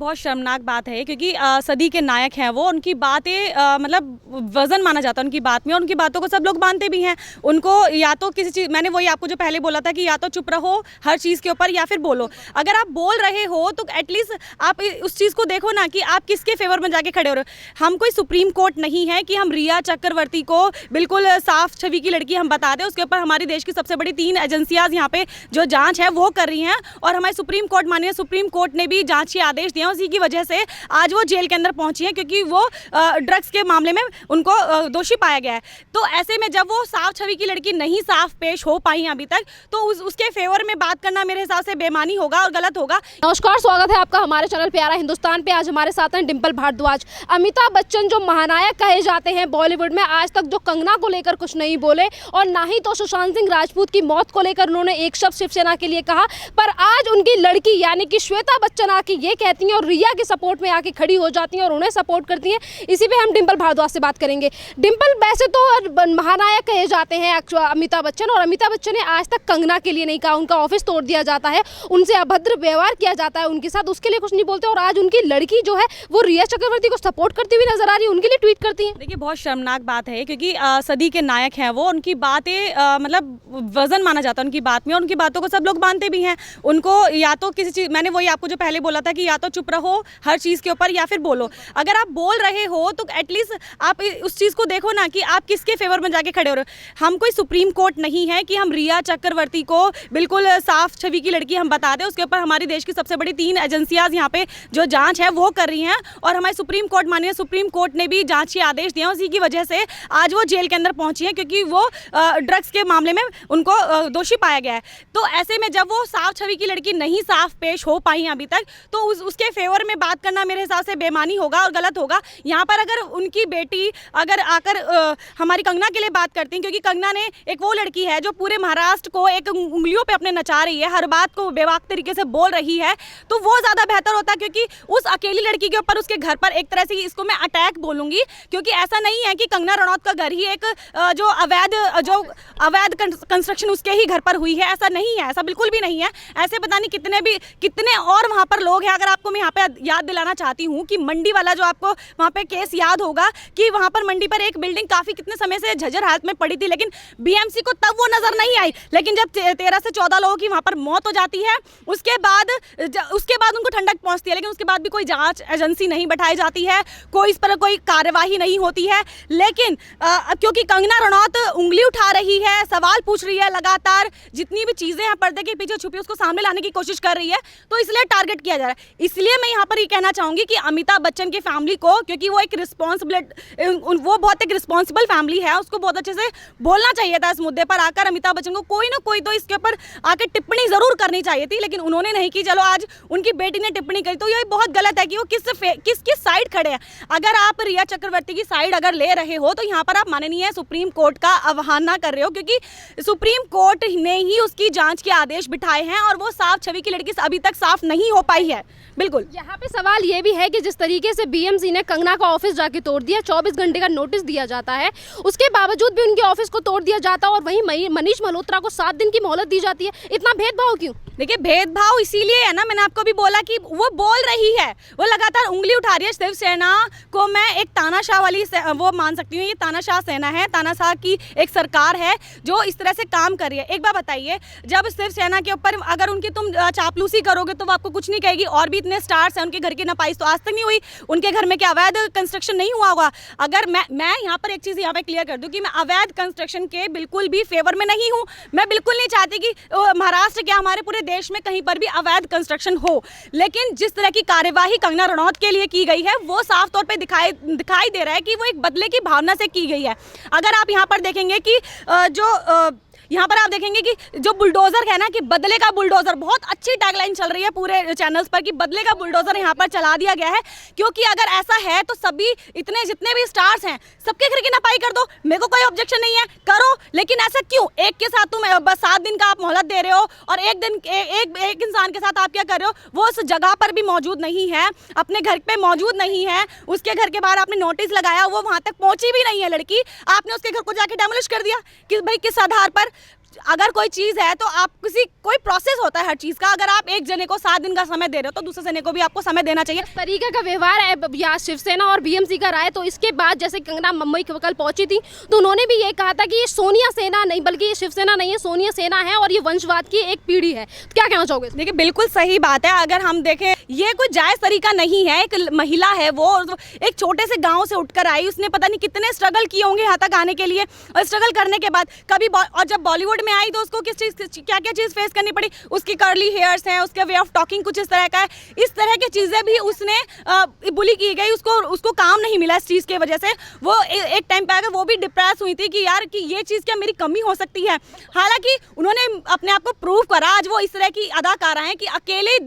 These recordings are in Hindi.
बहुत शर्मनाक बात है क्योंकि सदी के नायक हैं वो, उनकी बातें मतलब वजन माना जाता है उनकी बात में, और उनकी बातों को सब लोग मानते भी हैं। उनको या तो किसी चीज़, मैंने वही आपको जो पहले बोला था कि या तो चुप रहो हर चीज़ के ऊपर या फिर बोलो। अगर आप बोल रहे हो तो एटलीस्ट आप उस चीज़ को देखो ना कि आप किसके फेवर में जाके खड़े हो रहे हो। हम कोई सुप्रीम कोर्ट नहीं है कि हम रिया चक्रवर्ती को बिल्कुल साफ छवि की लड़की हम बता दें। उसके ऊपर हमारी देश की सबसे बड़ी 3 एजेंसियाँ यहाँ पे जो जाँच है वो कर रही हैं, और हमारे सुप्रीम कोर्ट माननीय सुप्रीम कोर्ट ने भी जांच के आदेश दिए हैं। उसी की वजह से आज वो जेल के अंदर पहुंची हैं क्योंकि वो ड्रग्स के मामले में उनको दोषी पाया गया है। तो ऐसे में जब वो साफ छवि की लड़की नहीं साफ पेश हो पाई अभी तक, तो उसके फेवर में बात करना मेरे हिसाब से बेईमानी होगा और गलत होगा। नमस्कार, स्वागत है आपका हमारे चैनल प्यारा हिंदुस्तान पे। आज हमारे साथ हैं डिम्पल भारद्वाज। अमिताभ बच्चन जो महानायक कहे जाते हैं बॉलीवुड में, आज तक जो कंगना को लेकर कुछ नहीं बोले और ना ही तो सुशांत सिंह राजपूत की मौत को लेकर उन्होंने एक शब्द शिवसेना के लिए कहा, पर आज उनकी लड़की यानी कि श्वेता बच्चन आके ये कहती हैं और रिया के सपोर्ट में आके खड़ी हो जाती हैं और उन्हें सपोर्ट करती हैं। इसी पे हम डिम्पल भारद्वाज से बात करेंगे। डिम्पल, वैसे तो महानायक कहे जाते हैं अमिताभ बच्चन, और अमिताभ बच्चन ने आज तक कंगना के लिए नहीं कहा। उनका ऑफिस तोड़ दिया जाता है, उनसे अभद्र व्यवहार किया जाता है उनके साथ, उसके लिए कुछ नहीं बोलते। और आज उनकी लड़की जो है वो रिया चक्रवर्ती को सपोर्ट करती हुई नजर आ रही है, उनके लिए ट्वीट करती है। देखिए, बहुत शर्मनाक बात है क्योंकि सदी के नायक हैं वो, उनकी बातें मतलब वजन माना जाता है उनकी बात में, और उनकी बातों को सब लोग मानते भी हैं। उनको या तो किसी चीज़, मैंने वही आपको जो पहले बोला था कि या तो चुप रहो हर चीज़ के ऊपर या फिर बोलो। अगर आप बोल रहे हो तो एटलीस्ट आप उस चीज़ को देखो ना कि आप किसके फेवर में जाके खड़े हो रहे हो। हम कोई सुप्रीम कोर्ट नहीं है कि हम रिया चक्रवर्ती को बिल्कुल साफ छवि की लड़की हम बता दें। उसके ऊपर हमारी देश की सबसे बड़ी 3 एजेंसियाँ यहाँ पे जो जाँच है वो कर रही हैं, और हमारे सुप्रीम कोर्ट माननीय सुप्रीम कोर्ट ने भी जाँच के आदेश दिए हैं। उसी की वजह से आज वो जेल के अंदर पहुँची हैं क्योंकि वो ड्रग्स के मामले में उनको दोषी पाया गया है। तो ऐसे में जब वो साफ छवि की लड़की नहीं साफ पेश हो पाई अभी तक, तो उसके फेवर में बात करना मेरे हिसाब से बेईमानी होगा और गलत होगा। यहाँ पर अगर उनकी बेटी अगर आकर हमारी कंगना के लिए बात करती हैं, क्योंकि कंगना ने एक वो लड़की है जो पूरे महाराष्ट्र को एक उंगलियों पे अपने नचा रही है, हर बात को बेबाक तरीके से बोल रही है, तो वो ज़्यादा बेहतर होता। क्योंकि उस अकेली लड़की के ऊपर उसके घर पर एक तरह से इसको मैं अटैक बोलूँगी, क्योंकि ऐसा नहीं है कि कंगना रनौत का घर ही एक जो अवैध कंस्ट्रक्शन उसके ही घर पर हुई है। ऐसा नहीं है, ऐसा बिल्कुल भी नहीं है। ऐसे पता नहीं कितने और वहाँ पर लोग हैं। अगर आपको मैं यहाँ पे याद दिलाना चाहती हूँ कि मंडी वाला जो आपको वहाँ पे केस याद होगा कि वहाँ पर मंडी पर एक बिल्डिंग काफ़ी कितने समय से झज्जर हालत में पड़ी थी, लेकिन बीएमसी को तब वो नज़र नहीं आई। लेकिन जब 13 से 14 लोगों की वहाँ पर मौत हो जाती है, उसके बाद उनको ठंडक पहुँचती है, लेकिन उसके बाद भी कोई जाँच एजेंसी नहीं बैठाई जाती है, कोई इस पर कोई कार्यवाही नहीं होती है। लेकिन क्योंकि कंगना रनौत उंगली उठा रही है, सवाल पूछ रही है, लगातार जितनी भी चीज़ें हैं पर्दे के पीछे छुपी उसको सामने लाने की कोशिश कर रही है, तो इसलिए टारगेट किया जा रहा है। इसलिए मैं यहाँ पर ये कहना चाहूँगी कि अमिताभ बच्चन की फैमिली को, क्योंकि वो बहुत एक रिस्पॉन्सिबल फैमिली है, उसको बहुत अच्छे से बोलना चाहिए था इस मुद्दे पर आकर। अमिताभ बच्चन को कोई ना कोई तो इसके ऊपर आकर टिप्पणी ज़रूर करनी चाहिए थी, लेकिन उन्होंने नहीं की। चलो आज उनकी बेटी ने टिप्पणी करी, तो ये बहुत गलत है कि वो किस साइड खड़े हैं। अगर आप रिया चक्रवर्ती की साइड अगर ले रहे हो तो यहाँ पर आप माननीय सुप्रीम कोर्ट का अवहेलना कर रहे हो, क्योंकि सुप्रीम कोर्ट ने ही उसकी जांच के आदेश बिठाए हैं और वो साफ छवि की लड़की अभी तक साफ नहीं हो पाई है। बिल्कुल, यहाँ पे सवाल ये भी है कि जिस तरीके से बीएमसी ने कंगना का ऑफिस जाके तोड़ दिया, 24 घंटे का नोटिस दिया जाता है, उसके बावजूद भी उनके ऑफिस को तोड़ दिया जाता है, और वहीं मनीष मल्होत्रा को 7 दिन की मोहलत दी जाती है। इतना भेदभाव क्यों? देखिए, भेदभाव इसीलिए है ना, मैंने आपको भी बोला कि वो बोल रही है, वो लगातार उंगली उठा रही है। शिवसेना को मैं एक तानाशाह वाली वो मान सकती हूँ। ये तानाशाह सेना है, तानाशाह की एक सरकार है जो इस तरह से काम कर रही है। एक बार बताइए, जब शिवसेना के ऊपर अगर उनकी तुम चापलूसी करोगे तो वो आपको कुछ नहीं कहेगी। और भी इतने स्टार्स हैं, उनके घर की नपाइश तो आज तक नहीं हुई। उनके घर में क्या अवैध कंस्ट्रक्शन नहीं हुआ होगा? अगर मैं यहाँ पर एक चीज़ यहाँ पे क्लियर कर दूँ कि मैं अवैध कंस्ट्रक्शन के बिल्कुल भी फेवर में नहीं हूँ। मैं बिल्कुल नहीं चाहती कि महाराष्ट्र क्या हमारे पूरे देश में कहीं पर भी अवैध कंस्ट्रक्शन हो, लेकिन जिस तरह की कार्यवाही कंगना रनौत के लिए की गई है वो साफ तौर पे दिखाई दे रहा है कि वो एक बदले की भावना से की गई है। अगर आप यहाँ पर देखेंगे कि यहाँ पर आप देखेंगे कि जो बुलडोजर है ना, कि बदले का बुलडोजर, बहुत अच्छी टैगलाइन चल रही है पूरे चैनल्स पर कि बदले का बुलडोजर यहाँ पर चला दिया गया है। क्योंकि अगर ऐसा है तो सभी जितने भी स्टार्स हैं सबके घर की नपाई कर दो, मेरे को कोई ऑब्जेक्शन नहीं है, करो। लेकिन ऐसा क्यों एक के साथ तुम बस 7 दिन का आप मोहलत दे रहे हो और एक इंसान के साथ आप क्या कर रहे हो, वो उस जगह पर भी मौजूद नहीं है, अपने घर पे मौजूद नहीं है, उसके घर के बाहर आपने नोटिस लगाया, वो वहाँ तक पहुँची भी नहीं है लड़की, आपने उसके घर को जाके डेमोलिश कर दिया कि भाई किस आधार पर? अगर कोई चीज़ है तो आप कोई प्रोसेस होता है हर चीज़ का। अगर आप एक जने को 7 दिन का समय दे रहे हो तो दूसरे जने को भी आपको समय देना चाहिए। इस तरीके का व्यवहार है या शिवसेना और बीएमसी का रहा है। तो इसके बाद जैसे कंगना मुंबई कल पहुंची थी तो उन्होंने भी ये कहा था कि ये सोनिया सेना नहीं बल्कि ये शिवसेना नहीं है, सोनिया सेना है और ये वंशवाद की एक पीढ़ी है। तो क्या कहना चाहोगे? देखिए बिल्कुल सही बात है। अगर हम देखें ये कोई जायज़ तरीका नहीं है। एक महिला है वो एक छोटे से गाँव से उठकर आई, उसने पता नहीं कितने स्ट्रगल किए होंगे यहाँ तक आने के लिए, और स्ट्रगल करने के बाद और जब बॉलीवुड में आई तो उसको किस चीज़ क्या क्या चीज़ फेस करनी पड़ी। उसकी कर्ली हेयर्स हैं, उसका वे ऑफ टॉकिंग कुछ इस तरह का है, इस तरह की चीज़ें भी उसने बुली की गई, उसको काम नहीं मिला इस चीज़ की वजह से। वो एक टाइम पे आकर वो भी डिप्रेस हुई थी कि यार कि ये चीज़ क्या मेरी कमी हो सकती है। हालांकि उन्होंने अपने आप को प्रूव करा। आज वो इस तरह की अदाकारा हैं कि अकेले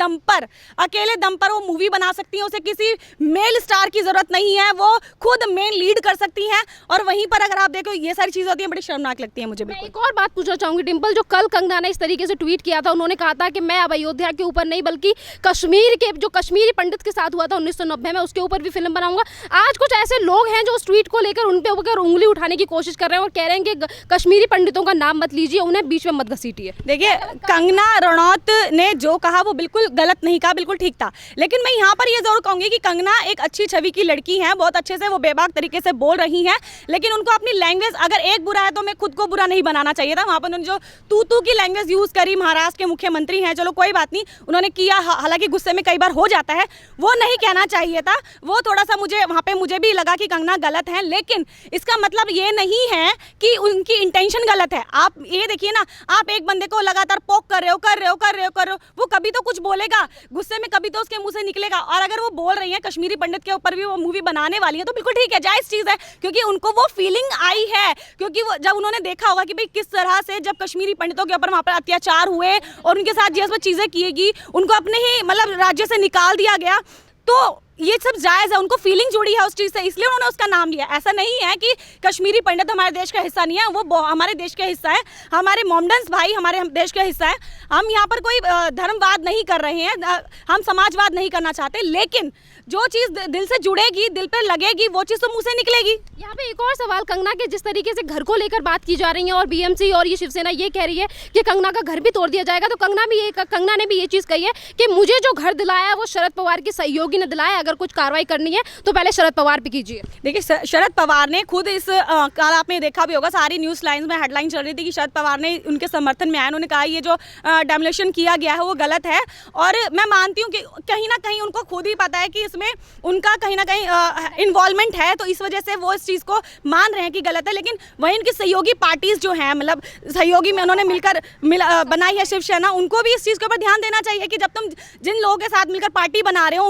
दम पर वो मूवी बना सकती हैं, उसे किसी मेल स्टार की ज़रूरत नहीं है, वो खुद मेन लीड कर सकती हैं। और वहीं पर अगर आप देखो ये सारी चीज़ होती है, बड़ी शर्मनाक लगती है मुझे। मैं एक और बात पूछना चाहूंगी डिम्पल, जो कल कंगना ने इस तरीके से ट्वीट किया था, उन्होंने कहा था कि मैं अब अयोध्या के ऊपर नहीं बल्कि कश्मीर के जो कश्मीरी पंडित के साथ हुआ था 1990 में उसके ऊपर भी फिल्म बनाऊंगा। आज कुछ ऐसे लोग हैं जो उस ट्वीट को लेकर उन पे ऊपर उंगली उठाने की कोशिश कर रहे हैं और कह रहे हैं कि कश्मीरी पंडितों का नाम मत लीजिए, उन्हें बीच में मत घसीटिए। देखिए कंगना रनौत ने जो कहा वो बिल्कुल गलत नहीं कहा, बिल्कुल ठीक था। लेकिन मैं यहाँ पर ये जरूर कहूँगी कि कंगना एक अच्छी छवि की लड़की है, बहुत अच्छे से वो बेबाक तरीके से बोल रही हैं, लेकिन उनको अपनी लैंग्वेज अगर एक बुरा है तो मैं खुद को बुरा नहीं बनाना चाहिए था। वहाँ पर उन्होंने जो तू की लैंग्वेज यूज़ करी, महाराष्ट्र के मुख्यमंत्री हैं, चलो कोई बात नहीं, उन्होंने किया, हालांकि गुस्से में कई बार हो जाता है, वो नहीं कहना चाहिए था। वो थोड़ा सा मुझे भी लगा कि कंगना गलत है, लेकिन इसका मतलब ये नहीं है कि उनकी इंटेंशन गलत है। आप ये देखिए ना, आप एक बंदे को लगातार पोक कर रहे हो, वो कभी तो कुछ बोलेगा, गुस्से में कभी तो उसके मुंह से निकलेगा। और अगर वो बोल रही है कश्मीरी पंडित के ऊपर भी वो मूवी बनाने वाली है तो बिल्कुल ठीक है, जायज़ चीज़ है, क्योंकि उनको वो फीलिंग आई है। क्योंकि वो जब उन्होंने देखा होगा कि भाई किस तरह से जब कश्मीरी पंडितों के ऊपर वहाँ पर अत्याचार हुए और उनके साथ जैसे चीज़ें किएगी, उनको अपने ही मतलब राज्य से निकाल दिया गया, तो ये सब जायज़ है, उनको फीलिंग जुड़ी है उस चीज़ से, इसलिए उन्होंने उसका नाम लिया। ऐसा नहीं है कि कश्मीरी पंडित हमारे देश का हिस्सा नहीं है, वो हमारे देश का हिस्सा है, हमारे मोमडन्स भाई हमारे देश का हिस्सा है। हम यहाँ पर कोई धर्मवाद नहीं कर रहे हैं, हम समाजवाद नहीं करना चाहते, लेकिन जो चीज़ दिल से जुड़ेगी, दिल पे लगेगी, वो चीज़ तो मुंह से निकलेगी। यहाँ पे एक और सवाल, कंगना के जिस तरीके से घर को लेकर बात की जा रही है और बीएमसी और ये शिवसेना ये कह रही है कि कंगना का घर भी तोड़ दिया जाएगा, तो कंगना ने भी ये चीज़ कही है कि मुझे जो घर दिलाया वो शरद पवार के सहयोगी ने दिलाया, अगर कुछ कार्रवाई करनी है तो पहले शरद पवार पे कीजिए। देखिए शरद पवार ने खुद इस कल आपने देखा भी होगा, सारी न्यूज़ लाइन्स में हेडलाइन चल रही थी कि शरद पवार ने उनके समर्थन में आया, उन्होंने कहा ये जो डेमोलिशन किया गया है वो गलत है। और मैं मानती हूँ कि कहीं ना कहीं उनको खुद ही पता है कि इसमें उनका कहीं ना कहीं इन्वॉल्वमेंट है, तो इस वजह से वो इस चीज़ को मान रहे हैं कि गलत है। लेकिन वहीं उनकी सहयोगी पार्टीज जो हैं, मतलब सहयोगी में उन्होंने मिलकर बनाई है शिवसेना, उनको भी इस चीज़ के ऊपर ध्यान देना चाहिए कि जब तुम जिन लोगों के साथ मिलकर पार्टी बना रहे हो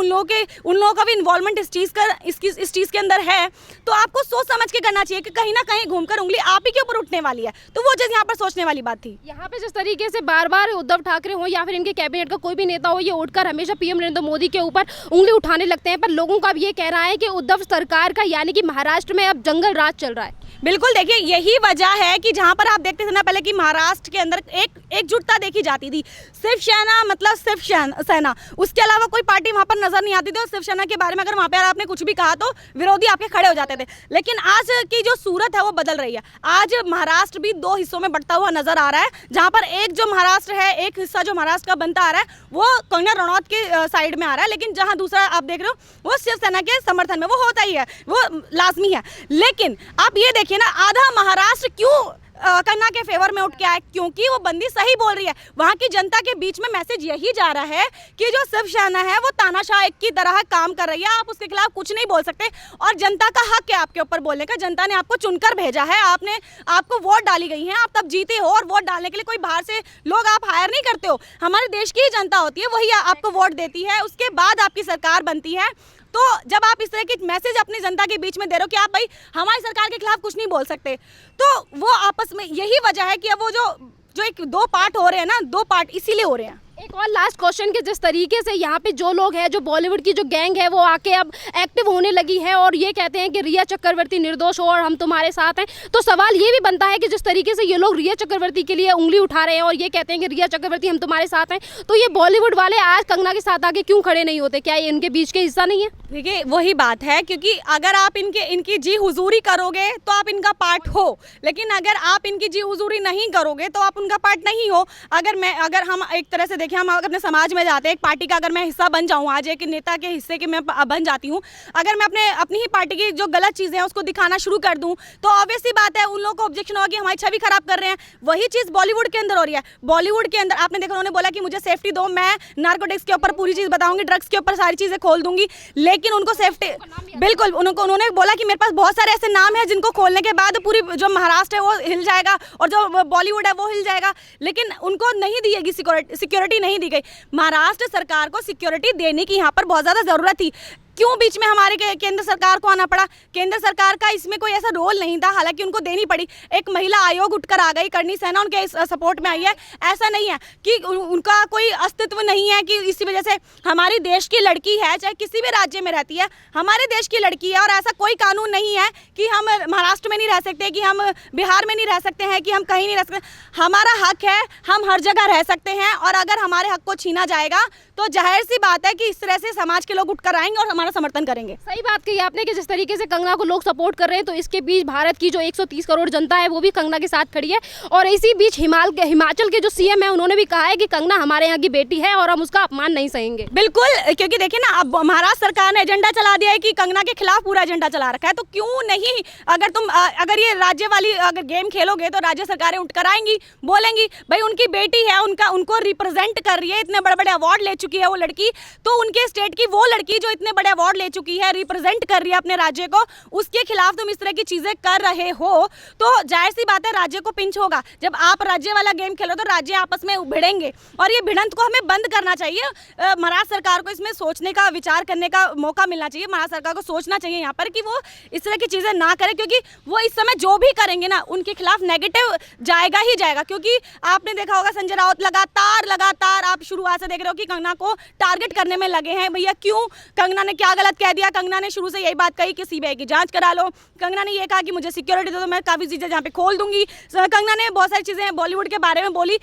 उन लोगों का भी इन्वॉल्वमेंट इस चीज़ के अंदर है, तो आपको सोच समझ के करना चाहिए कि कहीं ना कहीं घूमकर उंगली आप ही के ऊपर उठने वाली है। तो वो चीज़ यहाँ पर सोचने वाली बात थी। यहाँ पे जिस तरीके से बार बार उद्धव ठाकरे हो या फिर इनके कैबिनेट का कोई भी नेता हो, ये उठकर हमेशा पीएम नरेंद्र मोदी के ऊपर उंगली उठाने लगते हैं, पर लोगों का भी ये कहना है कि उद्धव सरकार का यानी कि महाराष्ट्र में अब जंगल राज चल रहा है। बिल्कुल, देखिए यही वजह है कि जहाँ पर आप देखते थे ना पहले कि महाराष्ट्र के अंदर एकजुटता देखी जाती थी, शिवसेना मतलब शिवसेना, उसके अलावा कोई पार्टी वहाँ पर नजर नहीं आती थी। और शिवसेना के बारे में अगर वहाँ पर आपने कुछ भी कहा तो विरोधी आपके खड़े हो जाते थे। लेकिन आज की जो सूरत है वो बदल रही है। आज महाराष्ट्र भी 2 हिस्सों में बंटता हुआ नजर आ रहा है, जहाँ पर एक जो महाराष्ट्र है, एक हिस्सा जो महाराष्ट्र का बनता आ रहा है वो कंगना रनौत के साइड में आ रहा है, लेकिन जहाँ दूसरा आप देख रहे हो वो शिवसेना के समर्थन में, वो होता ही है, वो लाजमी है। लेकिन आप ये देखिए ना, आधा महाराष्ट्र क्यों कंगना के फेवर में उठ के आए, क्योंकि वो बंदी सही बोल रही है। वहाँ की जनता के बीच में मैसेज यही जा रहा है कि जो शिवसेना है वो तानाशाह की तरह काम कर रही है, आप उसके खिलाफ कुछ नहीं बोल सकते। और जनता का हक है आपके ऊपर बोलने का, जनता ने आपको चुनकर भेजा है, आपको वोट डाली गई है, आप तब जीते हो। और वोट डालने के लिए कोई बाहर से लोग आप हायर नहीं करते हो, हमारे देश की ही जनता होती है, वही आपको वोट देती है, उसके बाद आपकी सरकार बनती है। तो जब आप इस तरह की मैसेज अपनी जनता के बीच में दे रहे हो कि आप भाई हमारी सरकार के खिलाफ कुछ नहीं बोल सकते, तो वो आपस में यही वजह है कि अब वो जो 2 पार्ट हो रहे हैं ना, 2 पार्ट इसीलिए हो रहे हैं। एक और लास्ट क्वेश्चन कि जिस तरीके से यहाँ पे जो लोग हैं, जो बॉलीवुड की जो गैंग है वो आके अब एक्टिव होने लगी है और ये कहते हैं कि रिया चक्रवर्ती निर्दोष हो और हम तुम्हारे साथ हैं, तो सवाल ये भी बनता है कि जिस तरीके से ये लोग रिया चक्रवर्ती के लिए उंगली उठा रहे हैं और ये कहते हैं कि रिया चक्रवर्ती हम तुम्हारे साथ हैं, तो ये बॉलीवुड वाले आज कंगना के साथ आके क्यों खड़े नहीं होते? क्या ये इनके बीच के हिस्सा नहीं है? देखिए वही बात है, क्योंकि अगर आप इनकी जी हुजूरी करोगे तो आप इनका पार्ट हो, लेकिन अगर आप इनकी जी हुजूरी नहीं करोगे तो आप उनका पार्ट नहीं हो। अगर हम एक तरह से देखें, हम अपने समाज में जाते हैं, एक पार्टी का अगर मैं हिस्सा बन जाऊं, आज एक नेता के हिस्से के मैं बन जाती हूं, अगर मैं अपनी ही पार्टी की जो गलत चीज़ें हैं उसको दिखाना शुरू कर दूं तो ऑब्वियस सी बात है उन लोगों को ऑब्जेक्शन होगा कि हमारी छवि खराब कर रहे हैं। वही चीज़ बॉलीवुड के अंदर हो रही है। बॉलीवुड के अंदर आपने देखा, उन्होंने बोला कि मुझे सेफ्टी दो, मैं नार्कोटिक्स के ऊपर पूरी चीज़ बताऊंगी, ड्रग्स के ऊपर सारी चीज़ें खोल दूंगी, लेकिन उनको सेफ्टी बिल्कुल, उन्होंने बोला कि मेरे पास बहुत सारे ऐसे नाम हैं जिनको खोलने के बाद पूरी जो महाराष्ट्र है वो हिल जाएगा और जो बॉलीवुड है वो हिल जाएगा, लेकिन उनको नहीं दी गई सिक्योरिटी नहीं दी गई। महाराष्ट्र सरकार को सिक्योरिटी देने की यहाँ पर बहुत ज़्यादा ज़रूरत थी। क्यों बीच में हमारे केंद्र सरकार को आना पड़ा? केंद्र सरकार का इसमें कोई ऐसा रोल नहीं था, हालांकि उनको देनी पड़ी। एक महिला आयोग उठकर आ गई, करणी सेना उनके सपोर्ट में आई है। ऐसा नहीं है कि उनका कोई अस्तित्व नहीं है कि इसी वजह से हमारी देश की लड़की है, चाहे किसी भी राज्य में रहती है, हमारे देश की लड़की है और ऐसा कोई कानून नहीं है कि हम महाराष्ट्र में नहीं रह सकते, कि हम बिहार में नहीं रह सकते हैं, कि हम कहीं नहीं रह सकते। हमारा हक है, हम हर जगह रह सकते हैं और अगर हमारे हक को छीना जाएगा तो जाहिर सी बात है कि इस तरह से समाज के लोग उठकर आएंगे और हमारा समर्थन करेंगे। सही बात कही आपने कि जिस तरीके से कंगना को लोग सपोर्ट कर रहे हैं, तो इसके बीच भारत की जो 130 करोड़ जनता है वो भी कंगना के साथ खड़ी है और इसी बीच हिमाचल के जो सीएम है उन्होंने भी कहा है कि कंगना हमारे यहाँ की बेटी है और हम उसका अपमान नहीं सहेंगे। बिल्कुल, क्योंकि देखिए ना, अब महाराष्ट्र सरकार ने एजेंडा चला दिया है कि कंगना के खिलाफ पूरा एजेंडा चला रखा है, तो क्यों नहीं? अगर ये राज्य वाली अगर गेम खेलोगे तो राज्य सरकारें उठकर आएंगी, बोलेंगी भाई उनकी बेटी है, उनको रिप्रेजेंट कर रही है, इतने बड़े बड़े अवार्ड ले चुकी है वो लड़की, तो उनके स्टेट की वो लड़की जो इतने बड़े अवार्ड ले चुकी है, रिप्रेजेंट कर रही है अपने राज्य को, उसके खिलाफ तुम इस तरह की चीजें कर रहे हो तो जाहिर सी बात है राज्य को पिंच होगा। जब आप राज्य वाला गेम खेलो तो राज्य आपस में भिड़ेंगे और ये भिड़ंत को हमें बंद करना चाहिए। महाराष्ट्र सरकार को इसमें सोचने का, विचार करने का मौका मिलना चाहिए। महाराष्ट्र सरकार को सोचना चाहिए यहाँ पर कि वो इस तरह की चीजें ना करे, क्योंकि वो इस समय जो भी करेंगे ना उनके खिलाफ नेगेटिव जाएगा ही जाएगा। क्योंकि आपने देखा होगा संजय राउत लगातार आप शुरुआत से देख रहे हो कि कंगना को टारगेट करने में लगे हैं। भैया क्यों? कंगना ने क्या गलत कह दिया? कंगना ने शुरू से यही बात कही कि सीबीआई की जांच करा लो। कंगना ने ये कहा कि मुझे सिक्योरिटी दो तो मैं काफ़ी चीज़ें जहाँ पे खोल दूंगी। कंगना ने बहुत सारी चीज़ें बॉलीवुड के बारे में बोली।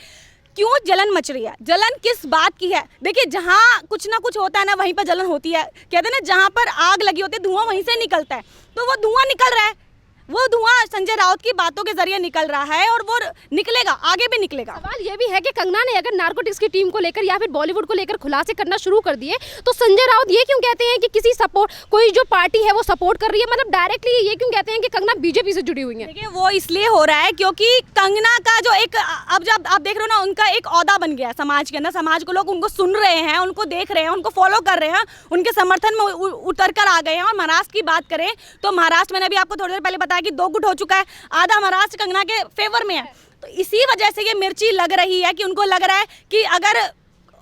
क्यों जलन मच रही है? जलन किस बात की है? देखिए, जहाँ कुछ ना कुछ होता है ना वहीं पर जलन होती है। कहते हैं ना, जहाँ पर आग लगी होती है धुआं वहीं से निकलता है, तो वो धुआं निकल रहा है। वो धुआं संजय राउत की बातों के जरिए निकल रहा है और वो निकलेगा, आगे भी निकलेगा। सवाल ये भी है कि कंगना ने अगर नार्कोटिक्स की टीम को लेकर या फिर बॉलीवुड को लेकर खुलासे करना शुरू कर दिए तो संजय राउत ये क्यों कहते हैं कि किसी कोई जो पार्टी है वो सपोर्ट कर रही है? मतलब डायरेक्टली ये क्यों कहते हैं कि कंगना बीजेपी से जुड़ी हुई है? देखिए, वो इसलिए हो रहा है क्योंकि कंगना का जो एक, अब जब आप देख रहे हो ना, उनका एक ओहदा बन गया समाज के अंदर। समाज को लोग उनको सुन रहे हैं, उनको देख रहे हैं, उनको फॉलो कर रहे हैं, उनके समर्थन में उतर कर आ गए हैं। और महाराष्ट्र की बात करें तो महाराष्ट्र, मैंने अभी आपको थोड़ी देर पहले बताया कि 2 गुट हो चुका है, आधा महाराष्ट्र कंगना के फेवर में है। तो इसी वजह से ये मिर्ची लग रही है कि उनको लग रहा है कि अगर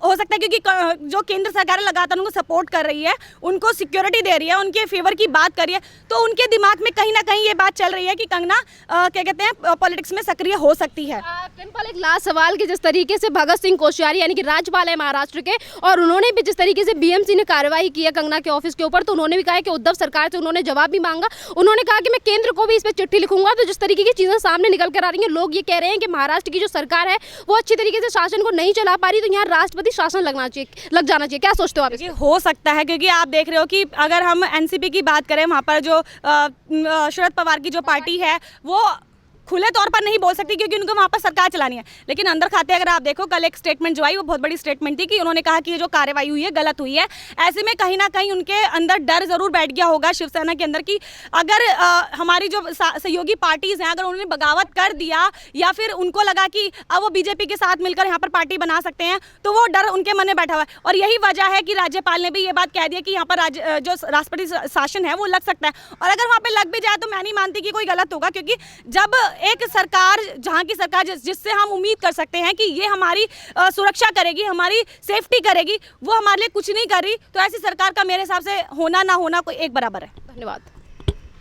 हो सकता है, क्योंकि जो केंद्र सरकार लगातार उनको सपोर्ट कर रही है, उनको सिक्योरिटी दे रही है, उनके फेवर की बात कर रही है, तो उनके दिमाग में कहीं ना कहीं ये बात चल रही है कि कंगना क्या कहते हैं पॉलिटिक्स में सक्रिय हो सकती है। सिंपल एक लास्ट सवाल कि जिस तरीके से भगत सिंह कोश्यारी यानी कि राज्यपाल है महाराष्ट्र के, और उन्होंने भी जिस तरीके से बीएमसी ने कार्रवाई की है कंगना के ऑफिस के ऊपर, तो उन्होंने भी कहा कि उद्धव सरकार से उन्होंने जवाब भी मांगा। उन्होंने कहा कि मैं केंद्र को भी इस पर चिट्ठी लिखूंगा। तो जिस तरीके की चीज़ें सामने निकल कर आ रही हैं, लोग ये कह रहे हैं कि महाराष्ट्र की जो सरकार है वो अच्छी तरीके से शासन को नहीं चला पा रही, तो यहाँ राष्ट्रपति शासन लग जाना चाहिए। क्या सोचते हो आप? हो सकता है, क्योंकि आप देख रहे हो कि अगर हम एनसीपी की बात करें, वहाँ पर जो शरद पवार की जो पार्टी है वो खुले तौर पर नहीं बोल सकती क्योंकि उनको वहाँ पर सरकार चलानी है, लेकिन अंदर खाते अगर आप देखो, कल एक स्टेटमेंट जो आई वो बहुत बड़ी स्टेटमेंट थी कि उन्होंने कहा कि ये जो कार्रवाई हुई है गलत हुई है। ऐसे में कहीं ना कहीं उनके अंदर डर जरूर बैठ गया होगा शिवसेना के अंदर कि अगर हमारी जो सहयोगी पार्टीज हैं, अगर उन्होंने बगावत कर दिया या फिर उनको लगा कि अब वो बीजेपी के साथ मिलकर यहाँ पर पार्टी बना सकते हैं, तो वो डर उनके मन में बैठा हुआ है। और यही वजह है कि राज्यपाल ने भी ये बात कह दिया कि यहाँ पर जो राष्ट्रपति शासन है वो लग सकता है। और अगर वहाँ पर लग भी जाए तो मैं नहीं मानती कि कोई गलत होगा, क्योंकि जब एक सरकार, जहाँ की सरकार जिससे हम उम्मीद कर सकते हैं कि ये हमारी सुरक्षा करेगी, हमारी सेफ्टी करेगी, वो हमारे लिए कुछ नहीं कर रही, तो ऐसी सरकार का मेरे हिसाब से होना ना होना कोई एक बराबर है। धन्यवाद।